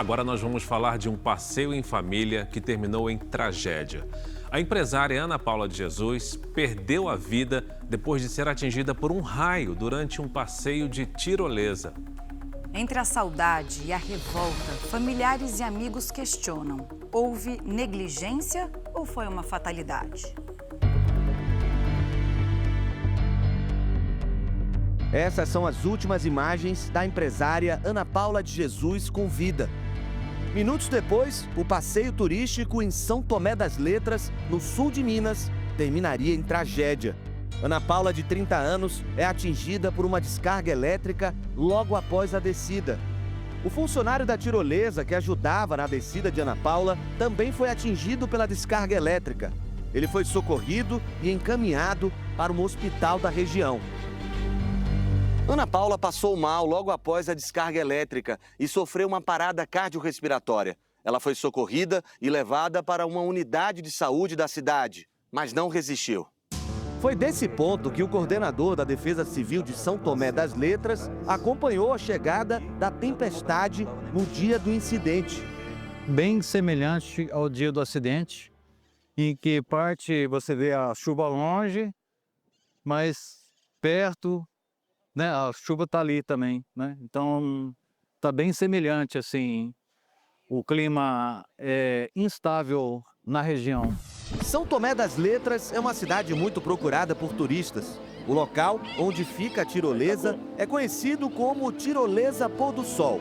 Agora nós vamos falar de um passeio em família que terminou em tragédia. A empresária Ana Paula de Jesus perdeu a vida depois de ser atingida por um raio durante um passeio de tirolesa. Entre a saudade e a revolta, familiares e amigos questionam: houve negligência ou foi uma fatalidade? Essas são as últimas imagens da empresária Ana Paula de Jesus com vida. Minutos depois, o passeio turístico em São Tomé das Letras, no sul de Minas, terminaria em tragédia. Ana Paula, de 30 anos, é atingida por uma descarga elétrica logo após a descida. O funcionário da tirolesa que ajudava na descida de Ana Paula também foi atingido pela descarga elétrica. Ele foi socorrido e encaminhado para um hospital da região. Ana Paula passou mal logo após a descarga elétrica e sofreu uma parada cardiorrespiratória. Ela foi socorrida e levada para uma unidade de saúde da cidade, mas não resistiu. Foi desse ponto que o coordenador da Defesa Civil de São Tomé das Letras acompanhou a chegada da tempestade no dia do incidente. Bem semelhante ao dia do acidente, em que parte você vê a chuva longe, mas perto, né, a chuva está ali também, né? Então está bem semelhante assim. O clima é instável na região. São Tomé das Letras é uma cidade muito procurada por turistas. O local onde fica a tirolesa é conhecido como Tirolesa Pôr do Sol.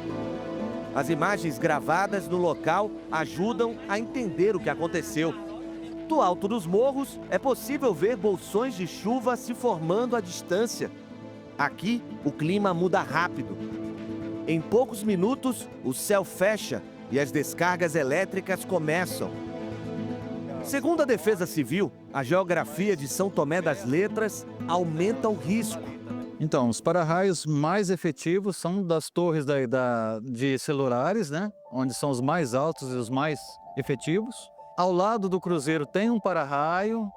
As imagens gravadas no local ajudam a entender o que aconteceu. Do alto dos morros é possível ver bolsões de chuva se formando à distância. Aqui, o clima muda rápido. Em poucos minutos, o céu fecha e as descargas elétricas começam. Segundo a Defesa Civil, a geografia de São Tomé das Letras aumenta o risco. Então, os para-raios mais efetivos são das torres de celulares, né? Onde são os mais altos e os mais efetivos. Ao lado do cruzeiro tem um para-raio.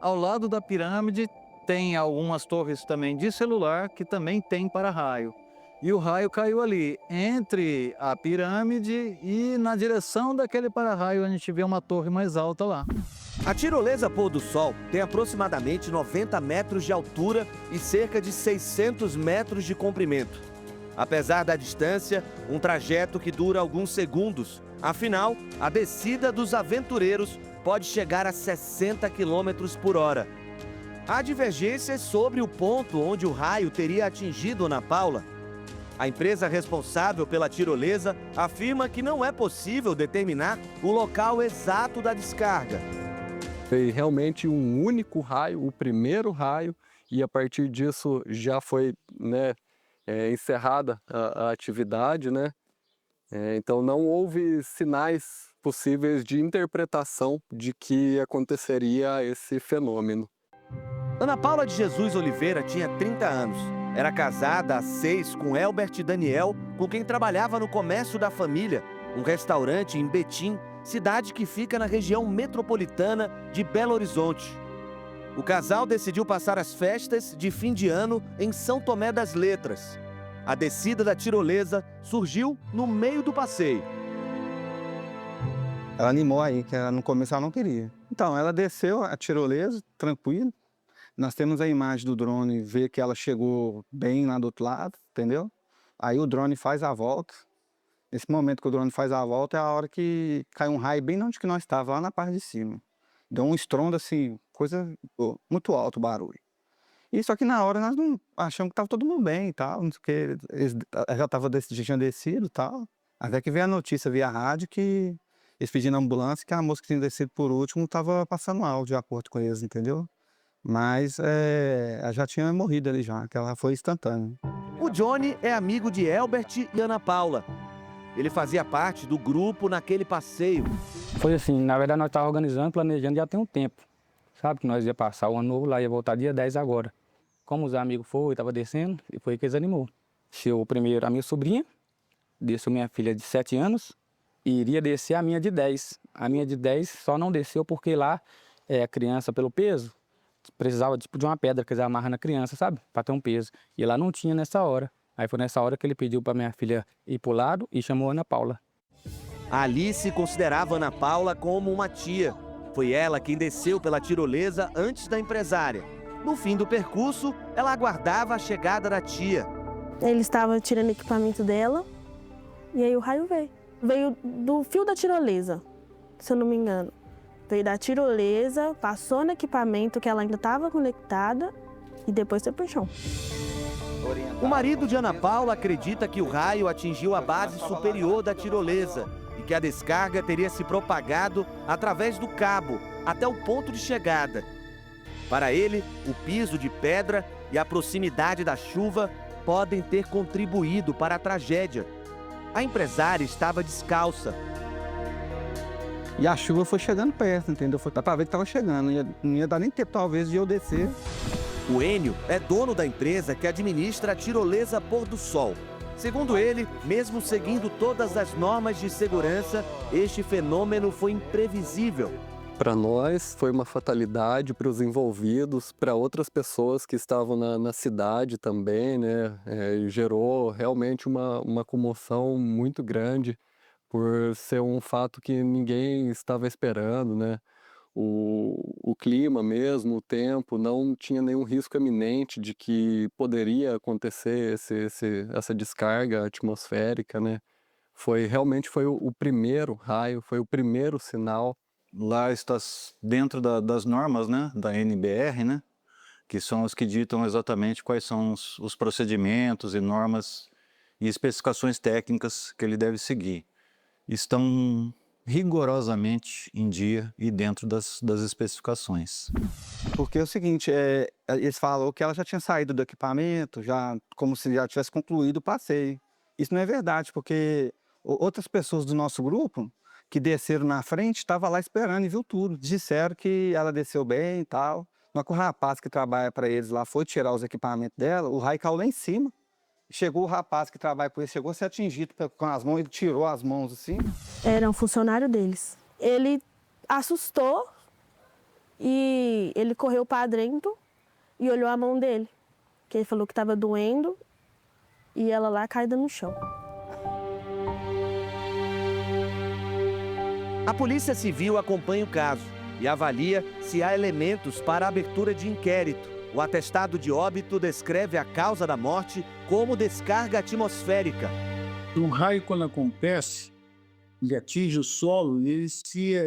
Ao lado da pirâmide tem algumas torres também de celular que também tem para-raio. E o raio caiu ali, entre a pirâmide e na direção daquele para-raio a gente vê uma torre mais alta lá. A tirolesa Pôr do Sol tem aproximadamente 90 metros de altura e cerca de 600 metros de comprimento. Apesar da distância, um trajeto que dura alguns segundos. Afinal, a descida dos aventureiros pode chegar a 60 km por hora. Há divergências sobre o ponto onde o raio teria atingido Ana Paula. A empresa responsável pela tirolesa afirma que não é possível determinar o local exato da descarga. Foi realmente um único raio, o primeiro raio, e a partir disso já foi, né, encerrada a atividade, né? Então não houve sinais possíveis de interpretação de que aconteceria esse fenômeno. Ana Paula de Jesus Oliveira tinha 30 anos. Era casada há 6 com Elbert Daniel, com quem trabalhava no comércio da família, um restaurante em Betim, cidade que fica na região metropolitana de Belo Horizonte. O casal decidiu passar as festas de fim de ano em São Tomé das Letras. A descida da tirolesa surgiu no meio do passeio. Ela animou aí, que no começo ela não queria. Então, ela desceu a tirolesa, tranquilo. Nós temos a imagem do drone, vê que ela chegou bem lá do outro lado, entendeu? Aí o drone faz a volta. Nesse momento que o drone faz a volta é a hora que cai um raio bem onde que nós estávamos, lá na parte de cima. Deu um estrondo assim, coisa muito alto o barulho. E só que na hora nós não achamos que estava todo mundo bem e tal, não sei o que, eles já tinham descido e tal. Até que veio a notícia via rádio que eles pedindo ambulância, que a moça que tinha descido por último estava passando mal, de acordo com eles, entendeu? Mas ela já tinha morrido ali já, que ela foi instantânea. O Johnny é amigo de Elbert e Ana Paula. Ele fazia parte do grupo naquele passeio. Foi assim, na verdade nós estávamos organizando, planejando já tem um tempo. Sabe que nós ia passar o ano novo lá, ia voltar dia 10 agora. Como os amigos foram, estava descendo, e foi que eles animou. Desceu primeiro a minha sobrinha, desceu minha filha de 7 anos, e iria descer a minha de 10. A minha de 10 só não desceu porque lá, a criança, pelo peso, precisava tipo, de uma pedra que eles amarram na criança, sabe? Para ter um peso. E lá não tinha nessa hora. Aí foi nessa hora que ele pediu para minha filha ir pro lado e chamou a Ana Paula. A Alice considerava Ana Paula como uma tia. Foi ela quem desceu pela tirolesa antes da empresária. No fim do percurso, ela aguardava a chegada da tia. Ele estava tirando equipamento dela e aí o raio veio. Veio do fio da tirolesa, se eu não me engano. Veio da tirolesa, passou no equipamento que ela ainda estava conectada e depois foi pro chão. O marido de Ana Paula acredita que o raio atingiu a base superior da tirolesa e que a descarga teria se propagado através do cabo até o ponto de chegada. Para ele, o piso de pedra e a proximidade da chuva podem ter contribuído para a tragédia. A empresária estava descalça. E a chuva foi chegando perto, entendeu? Dá pra ver que tava chegando, não ia dar nem tempo talvez de eu descer. O Enio é dono da empresa que administra a tirolesa Pôr do Sol. Segundo ele, mesmo seguindo todas as normas de segurança, este fenômeno foi imprevisível. Para nós foi uma fatalidade, para os envolvidos, para outras pessoas que estavam na cidade também, né? Gerou realmente uma comoção muito grande por ser um fato que ninguém estava esperando, né? O clima mesmo, o tempo, não tinha nenhum risco eminente de que poderia acontecer essa descarga atmosférica, né? Realmente foi o primeiro raio, foi o primeiro sinal. Lá está dentro das normas, né, da NBR, né, que são os que ditam exatamente quais são os procedimentos e normas e especificações técnicas que ele deve seguir. Estão rigorosamente em dia e dentro das especificações. Porque é o seguinte, eles falaram que ela já tinha saído do equipamento, como se já tivesse concluído o passeio. Isso não é verdade, porque outras pessoas do nosso grupo que desceram na frente estavam lá esperando e viu tudo. Disseram que ela desceu bem e tal. Na hora que o rapaz que trabalha para eles lá foi tirar os equipamentos dela, o raio caiu lá em cima. Chegou o rapaz que trabalha com ele, chegou a ser atingido com as mãos, ele tirou as mãos assim. Era um funcionário deles. Ele assustou e ele correu para dentro e olhou a mão dele, que ele falou que estava doendo e ela lá caída no chão. A Polícia Civil acompanha o caso e avalia se há elementos para a abertura de inquérito. O atestado de óbito descreve a causa da morte como descarga atmosférica. Um raio, quando acontece, ele atinge o solo e ele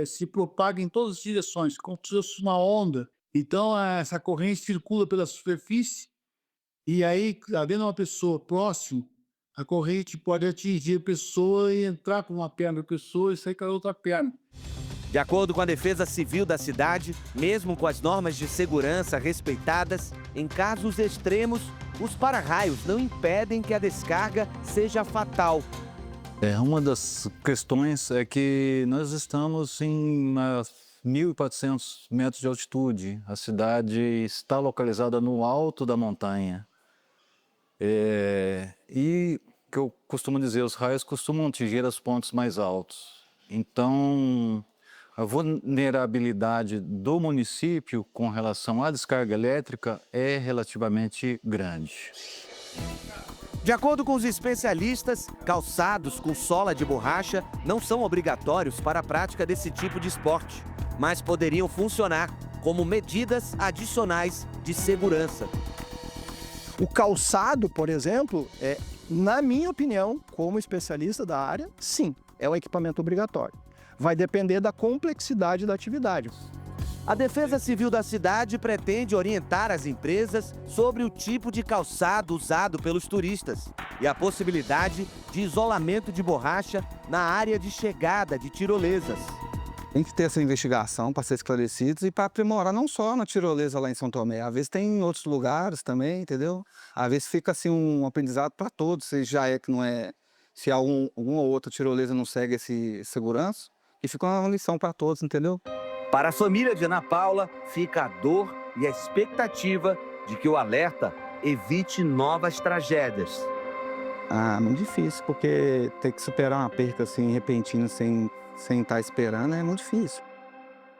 se propaga em todas as direções, como se fosse uma onda. Então, essa corrente circula pela superfície e aí, havendo uma pessoa próxima, a corrente pode atingir a pessoa e entrar por uma perna da pessoa e sair com a outra perna. De acordo com a Defesa Civil da cidade, mesmo com as normas de segurança respeitadas, em casos extremos, os para-raios não impedem que a descarga seja fatal. Uma das questões é que nós estamos em 1.400 metros de altitude. A cidade está localizada no alto da montanha. E que eu costumo dizer, os raios costumam atingir os pontos mais altos. Então, a vulnerabilidade do município com relação à descarga elétrica é relativamente grande. De acordo com os especialistas, calçados com sola de borracha não são obrigatórios para a prática desse tipo de esporte, mas poderiam funcionar como medidas adicionais de segurança. O calçado, por exemplo, na minha opinião, como especialista da área, sim, é um equipamento obrigatório. Vai depender da complexidade da atividade. A Defesa Civil da cidade pretende orientar as empresas sobre o tipo de calçado usado pelos turistas e a possibilidade de isolamento de borracha na área de chegada de tirolesas. Tem que ter essa investigação para ser esclarecidos e para aprimorar não só na tirolesa lá em São Tomé, às vezes tem em outros lugares também, entendeu? Às vezes fica assim um aprendizado para todos, se já é que não é, se alguma ou outra tirolesa não segue esse segurança, e fica uma lição para todos, entendeu? Para a família de Ana Paula, fica a dor e a expectativa de que o alerta evite novas tragédias. Muito difícil, porque ter que superar uma perca assim repentina sem estar esperando é muito difícil.